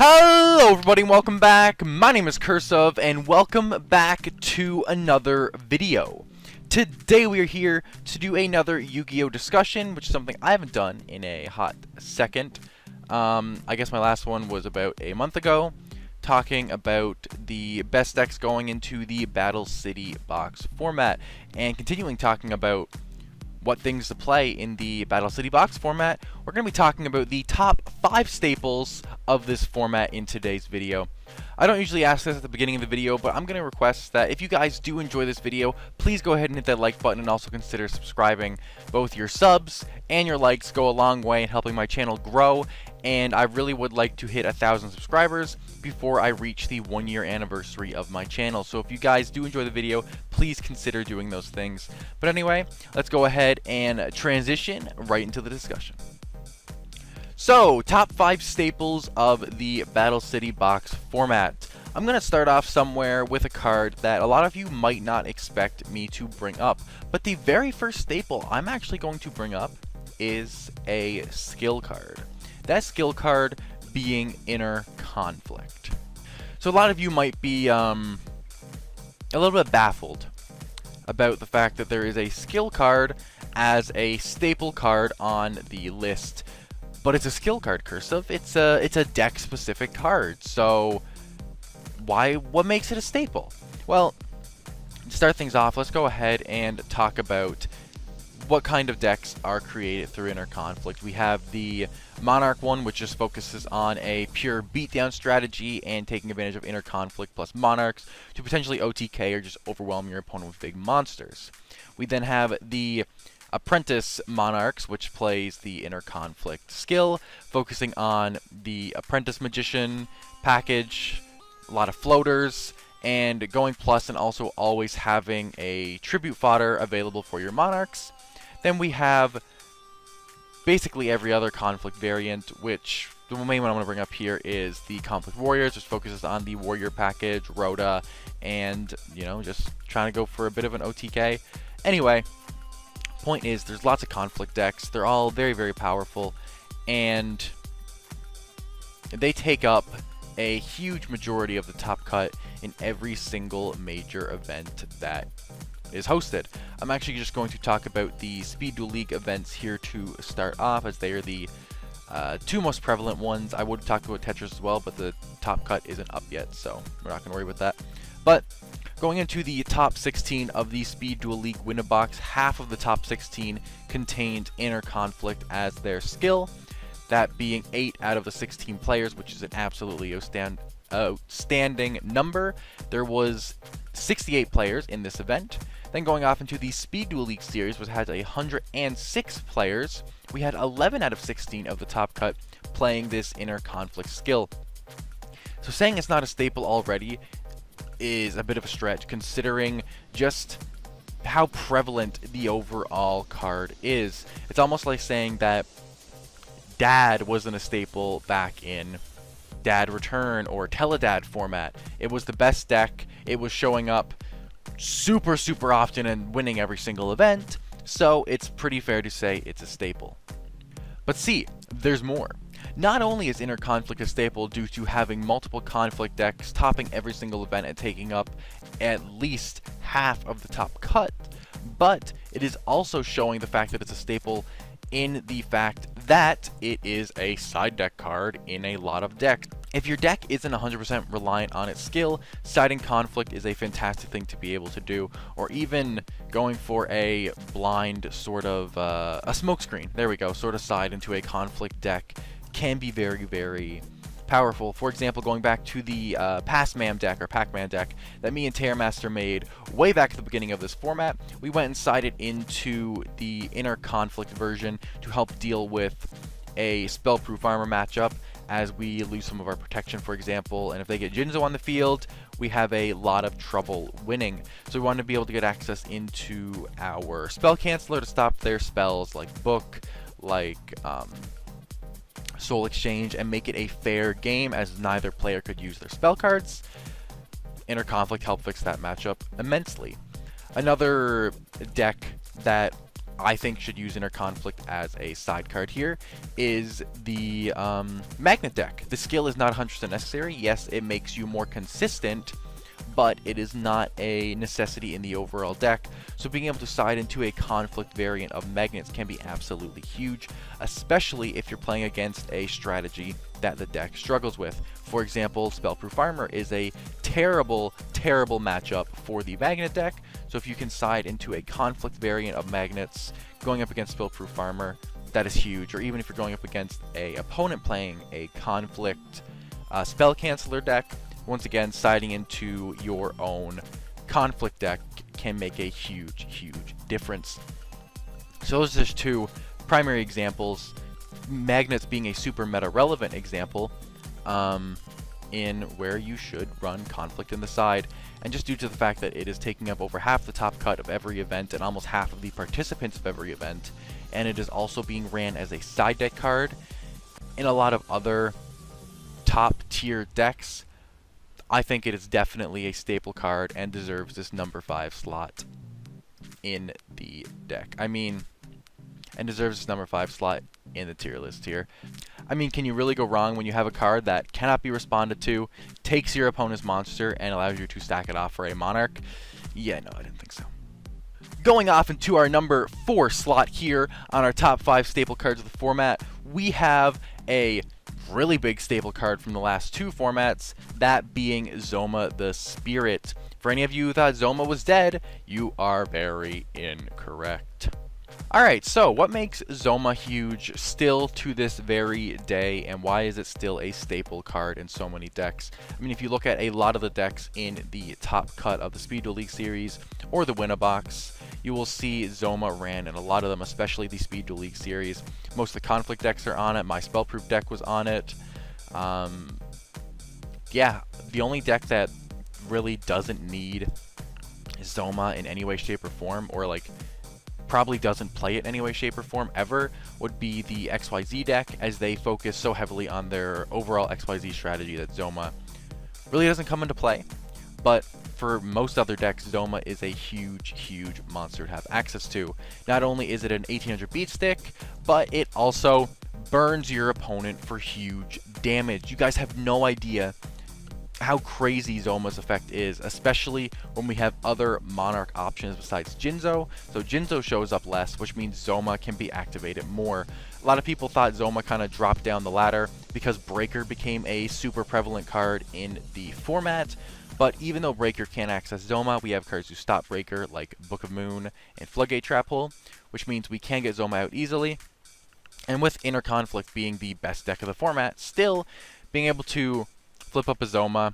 Hello everybody and welcome back. My name is Curseof and welcome back to another video. Today we are here to do another Yu-Gi-Oh discussion, which is something I haven't done in a hot second. I guess my last one was about a month ago, talking about the best decks going into the Battle City box format, and continuing talking about what things to play in the Battle City box format. We're going to be talking about the top 5 staples of this format in today's video. I don't usually ask this at the beginning of the video, but I'm going to request that if you guys do enjoy this video, please go ahead and hit that like button and also consider subscribing. Both your subs and your likes go a long way in helping my channel grow, and I really would like to hit 1,000 subscribers before I reach the 1-year anniversary of my channel. So if you guys do enjoy the video, please consider doing those things. But anyway, let's go ahead and transition right into the discussion. So, top 5 staples of the Battle City box format. I'm going to start off somewhere with a card that a lot of you might not expect me to bring up. But the very first staple I'm actually going to bring up is a skill card. That skill card being Inner Conflict. So a lot of you might be a little bit baffled about the fact that there is a skill card as a staple card on the list. But it's a skill card, Cursive. It's a deck specific card. So what makes it a staple? Well, to start things off, let's go ahead and talk about what kind of decks are created through Inner Conflict. We have the Monarch one, which just focuses on a pure beatdown strategy and taking advantage of Inner Conflict plus Monarchs to potentially OTK or just overwhelm your opponent with big monsters. We then have the Apprentice Monarchs, which plays the Inner Conflict skill, focusing on the Apprentice Magician package, a lot of floaters, and going plus and also always having a tribute fodder available for your Monarchs. Then we have basically every other conflict variant, which the main one I'm going to bring up here is the Conflict Warriors, which focuses on the Warrior package, Rhoda, and, you know, just trying to go for a bit of an OTK. Anyway, point is, there's lots of conflict decks. They're all very, very powerful, and they take up a huge majority of the top cut in every single major event that is hosted. I'm actually just going to talk about the Speed Duel League events here to start off, as they are the two most prevalent ones. I would talk about Tetris as well, but the top cut isn't up yet, so we're not going to worry about that. But going into the top 16 of the Speed Duel League winner box, half of the top 16 contained Inner Conflict as their skill, that being 8 out of the 16 players, which is an absolutely outstanding number. There was 68 players in this event. Then going off into the Speed Duel League series, which had 106 players, we had 11 out of 16 of the top cut playing this Inner Conflict skill. So saying it's not a staple already is a bit of a stretch, considering just how prevalent the overall card is. It's almost like saying that Dad wasn't a staple back in Dad Return or Teledad format. It was the best deck. It was showing up super often and winning every single event, so it's pretty fair to say it's a staple. But see, there's more. Not only is Inner Conflict a staple due to having multiple conflict decks topping every single event and taking up at least half of the top cut, but it is also showing the fact that it's a staple in the fact that it is a side deck card in a lot of decks. If your deck isn't 100% reliant on its skill, siding Conflict is a fantastic thing to be able to do, or even going for a blind sort of, a smokescreen, there we go, sort of side into a Conflict deck can be very, very powerful. For example, going back to the Pac-Man deck that me and Terramaster made way back at the beginning of this format, we went and sided into the Inner Conflict version to help deal with a Spellproof Armor matchup as we lose some of our protection, for example, and if they get Jinzo on the field, we have a lot of trouble winning. So we wanted to be able to get access into our Spell Canceller to stop their spells like Book, like Soul Exchange, and make it a fair game as neither player could use their spell cards. Inner Conflict helped fix that matchup immensely. Another deck that I think should use Interconflict as a side card here is the Magnet deck. The skill is not 100% necessary. Yes, it makes you more consistent, but it is not a necessity in the overall deck. So being able to side into a conflict variant of magnets can be absolutely huge, especially if you're playing against a strategy that the deck struggles with. For example, Spellproof Armor is a terrible, terrible matchup for the magnet deck. So if you can side into a conflict variant of magnets going up against Spellproof Armor, that is huge. Or even if you're going up against a opponent playing a conflict spell canceller deck, once again, siding into your own conflict deck can make a huge, huge difference. So those are just two primary examples. Magnets being a super meta relevant example in where you should run conflict in the side. And just due to the fact that it is taking up over half the top cut of every event and almost half of the participants of every event, and it is also being ran as a side deck card in a lot of other top tier decks, I think it is definitely a staple card and deserves this number 5 slot in the deck. And deserves this number 5 slot in the tier list here. Can you really go wrong when you have a card that cannot be responded to, takes your opponent's monster, and allows you to stack it off for a Monarch? Yeah, no, I didn't think so. Going off into our number 4 slot here on our top 5 staple cards of the format, we have a really big staple card from the last 2 formats, that being Zoma the Spirit. For any of you who thought Zoma was dead, you are very incorrect. Alright, so what makes Zoma huge still to this very day, and why is it still a staple card in so many decks? If you look at a lot of the decks in the top cut of the Speed Duel League series or the Win-A-Box, you will see Zoma ran in a lot of them, especially the Speed Duel League series. Most of the conflict decks are on it. My Spellproof deck was on it. Yeah, the only deck that really doesn't need Zoma in any way, shape, or form, or probably doesn't play it in any way, shape, or form ever, would be the XYZ deck, as they focus so heavily on their overall XYZ strategy that Zoma really doesn't come into play. But for most other decks, Zoma is a huge, huge monster to have access to. Not only is it an 1800 beat stick, but it also burns your opponent for huge damage. You guys have no idea how crazy Zoma's effect is, especially when we have other Monarch options besides Jinzo. So Jinzo shows up less, which means Zoma can be activated more. A lot of people thought Zoma kind of dropped down the ladder because Breaker became a super prevalent card in the format. But even though Breaker can't access Zoma, we have cards who stop Breaker, like Book of Moon and Floodgate Trap Hole, which means we can get Zoma out easily. And with Interconflict being the best deck of the format, still being able to flip up a Zoma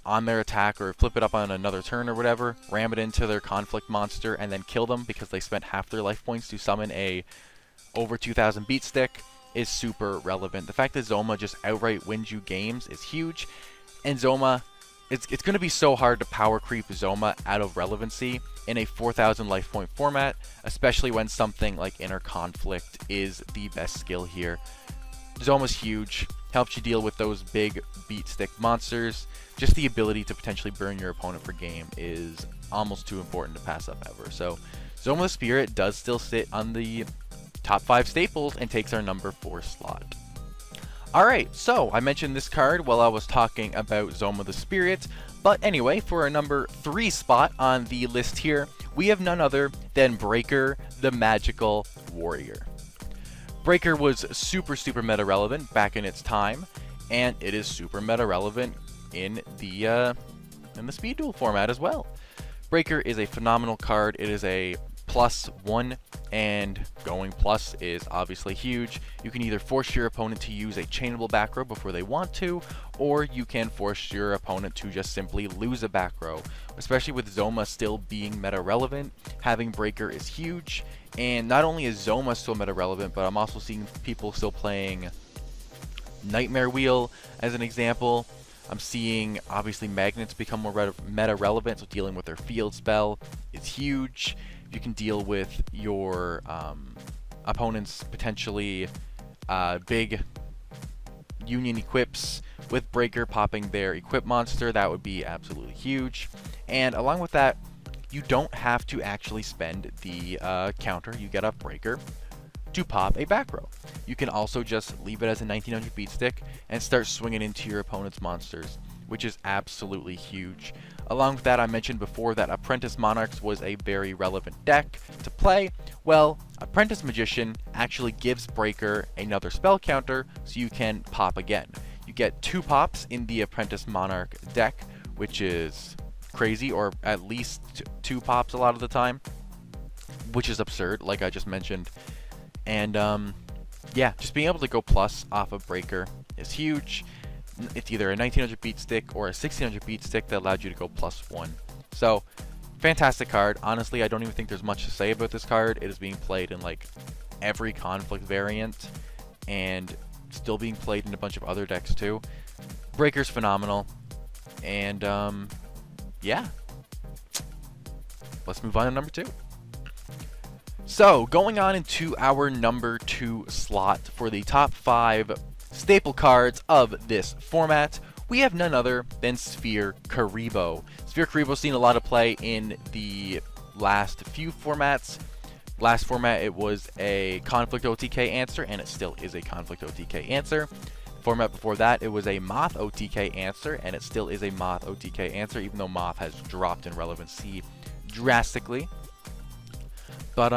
on their attack, or flip it up on another turn or whatever, ram it into their conflict monster, and then kill them because they spent half their life points to summon a over 2000 beat stick, is super relevant. The fact that Zoma just outright wins you games is huge, and Zoma, it's going to be so hard to power creep Zoma out of relevancy in a 4000 life point format, especially when something like Interconflict is the best skill here. Zoma's huge, helps you deal with those big beat stick monsters. Just the ability to potentially burn your opponent per game is almost too important to pass up ever. So Zoma the Spirit does still sit on the top 5 staples and takes our number 4 slot. Alright, so I mentioned this card while I was talking about Zoma the Spirit, but anyway, for our number 3 spot on the list here, we have none other than Breaker the Magical Warrior. Breaker was super meta relevant back in its time, and it is super meta relevant in the Speed Duel format as well. Breaker is a phenomenal card. It is a +1, and going plus is obviously huge. You can either force your opponent to use a chainable back row before they want to, or you can force your opponent to just simply lose a back row. Especially with Zoma still being meta relevant, having Breaker is huge. And not only is Zoma still meta relevant, but I'm also seeing people still playing Nightmare Wheel as an example. I'm seeing obviously magnets become more meta relevant, so dealing with their field spell is huge. You can deal with your opponent's potentially big union equips with Breaker popping their equip monster. That would be absolutely huge. And along with that, you don't have to actually spend the counter. You get a breaker to pop a back row. You can also just leave it as a 1900 beat stick and start swinging into your opponent's monsters, which is absolutely huge. Along with that, I mentioned before that Apprentice Monarchs was a very relevant deck to play. Well, Apprentice Magician actually gives Breaker another spell counter, so you can pop again. You get 2 pops in the Apprentice Monarch deck, which is crazy, or at least 2 pops a lot of the time, which is absurd, like I just mentioned. And yeah, just being able to go plus off of Breaker is huge. It's either a 1900 beat stick or a 1600 beat stick that allowed you to go +1. So, fantastic card. Honestly, I don't even think there's much to say about this card. It is being played in like every conflict variant and still being played in a bunch of other decks too. Breaker's phenomenal. And yeah. Let's move on to number 2. So, going on into our number 2 slot for the top 5 staple cards of this format, we have none other than Sphere Kuriboh. Sphere Kuriboh's seen a lot of play in the last few formats. Last format, it was a Conflict OTK answer, and it still is a Conflict OTK answer. Format before that, it was a Moth OTK answer, and it still is a Moth OTK answer, even though Moth has dropped in relevancy drastically. But,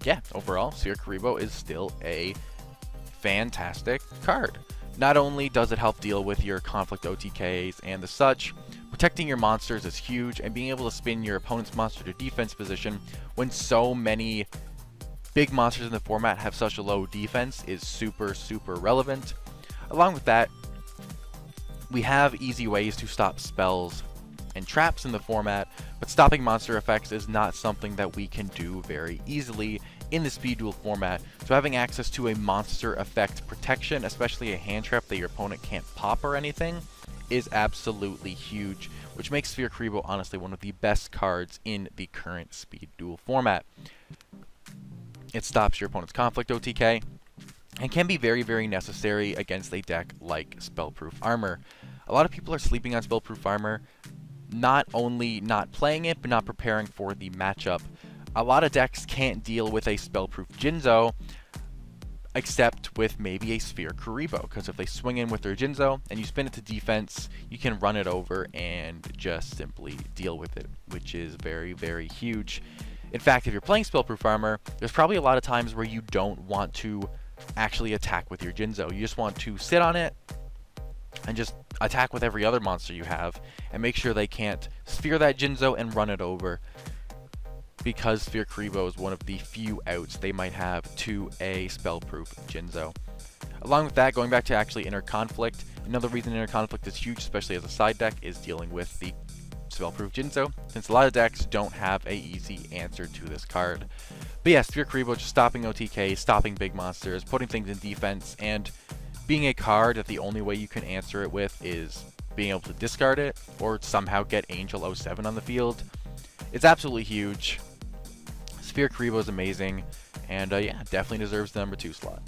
yeah, overall, Sphere Kuriboh is still a fantastic card. Not only does it help deal with your conflict OTKs and the such, protecting your monsters is huge, and being able to spin your opponent's monster to defense position when so many big monsters in the format have such a low defense is super, super relevant. Along with that, we have easy ways to stop spells and traps in the format, but stopping monster effects is not something that we can do very easily in the Speed Duel format, so having access to a monster effect protection, especially a hand trap that your opponent can't pop or anything, is absolutely huge, which makes Sphere Kuriboh honestly one of the best cards in the current Speed Duel format. It stops your opponent's conflict OTK, and can be very, very necessary against a deck like Spellproof Armor. A lot of people are sleeping on Spellproof Armor, not only not playing it, but not preparing for the matchup. A lot of decks can't deal with a Spellproof Jinzo, except with maybe a Sphere Kuriboh, because if they swing in with their Jinzo and you spin it to defense, you can run it over and just simply deal with it, which is very, very huge. In fact, if you're playing Spellproof Armor, there's probably a lot of times where you don't want to actually attack with your Jinzo. You just want to sit on it and just attack with every other monster you have, and make sure they can't sphere that Jinzo and run it over, because Sphere Kuriboh is one of the few outs they might have to a Spellproof Jinzo. Along with that, going back to actually Inner Conflict, another reason Inner Conflict is huge, especially as a side deck, is dealing with the Spellproof Jinzo, since a lot of decks don't have a easy answer to this card. But yeah, Sphere Kuriboh just stopping OTK, stopping big monsters, putting things in defense, and being a card that the only way you can answer it with is being able to discard it, or somehow get Angel 07 on the field. It's absolutely huge. Sphere Kuriboh is amazing, and yeah, definitely deserves the number 2 slot.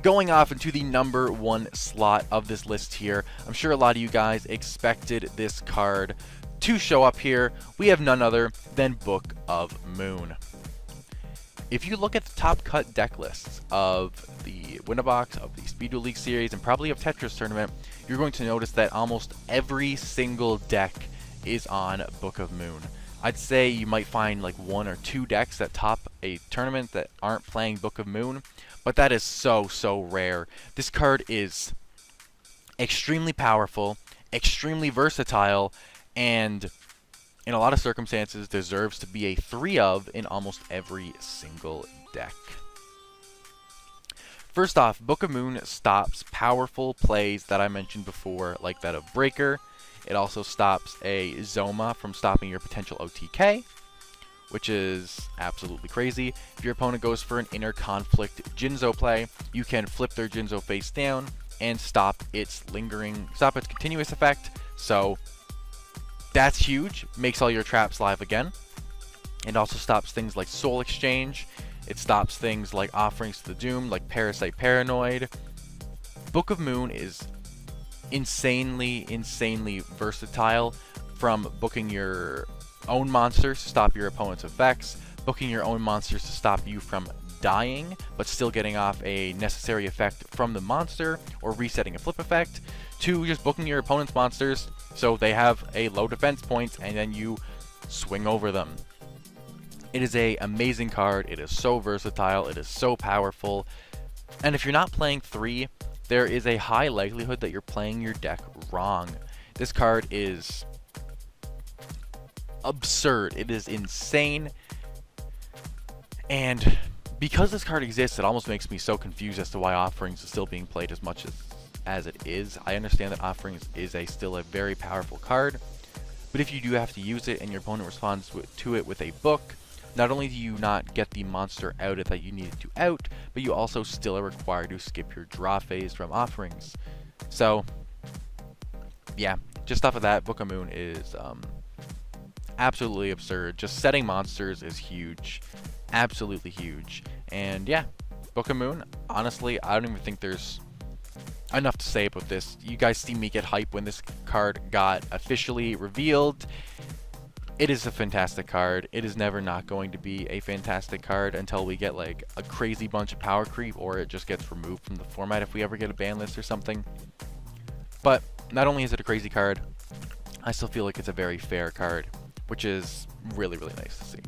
Going off into the number 1 slot of this list here, I'm sure a lot of you guys expected this card to show up here. We have none other than Book of Moon. If you look at the top cut deck lists of the Winnabox, of the Speed Duel League series, and probably of Tetris Tournament, you're going to notice that almost every single deck is on Book of Moon. I'd say you might find like 1 or 2 decks that top a tournament that aren't playing Book of Moon, but that is so, so rare. This card is extremely powerful, extremely versatile, and in a lot of circumstances deserves to be a 3 of in almost every single deck. First off, Book of Moon stops powerful plays that I mentioned before, like that of Breaker. It also stops a Zoma from stopping your potential OTK, which is absolutely crazy. If your opponent goes for an Inner Conflict Jinzo play, you can flip their Jinzo face down and stop its continuous effect. So that's huge. Makes all your traps live again. It also stops things like Soul Exchange. It stops things like Offerings to the Doom, like Parasite Paranoid. Book of Moon is insanely, insanely versatile, from booking your own monsters to stop your opponent's effects, booking your own monsters to stop you from dying, but still getting off a necessary effect from the monster, or resetting a flip effect, to just booking your opponent's monsters so they have a low defense points and then you swing over them. It is an amazing card, it is so versatile, it is so powerful, and if you're not playing 3, there is a high likelihood that you're playing your deck wrong. This card is absurd, it is insane, and because this card exists, it almost makes me so confused as to why Offerings is still being played as much as it is. I understand that Offerings is still a very powerful card, but if you do have to use it and your opponent responds to it with a book, not only do you not get the monster out that you needed to out, but you also still are required to skip your draw phase from Offerings. So, yeah, just off of that, Book of Moon is absolutely absurd. Just setting monsters is huge. Absolutely huge. And yeah, Book of Moon, honestly, I don't even think there's enough to say about this. You guys see me get hype when this card got officially revealed. It is a fantastic card. It is never not going to be a fantastic card until we get like a crazy bunch of power creep, or it just gets removed from the format if we ever get a ban list or something. But not only is it a crazy card, I still feel like it's a very fair card, which is really, really nice to see.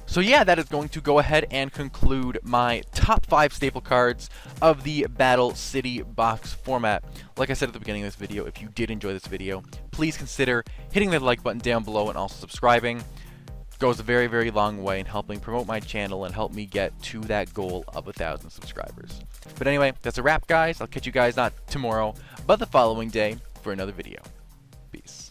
So yeah, that is going to go ahead and conclude my top 5 staple cards of the Battle City box format. Like I said at the beginning of this video, if you did enjoy this video, please consider hitting the like button down below and also subscribing. It goes a very, very long way in helping promote my channel and help me get to that goal of 1,000 subscribers. But anyway, that's a wrap, guys. I'll catch you guys not tomorrow, but the following day for another video. Peace.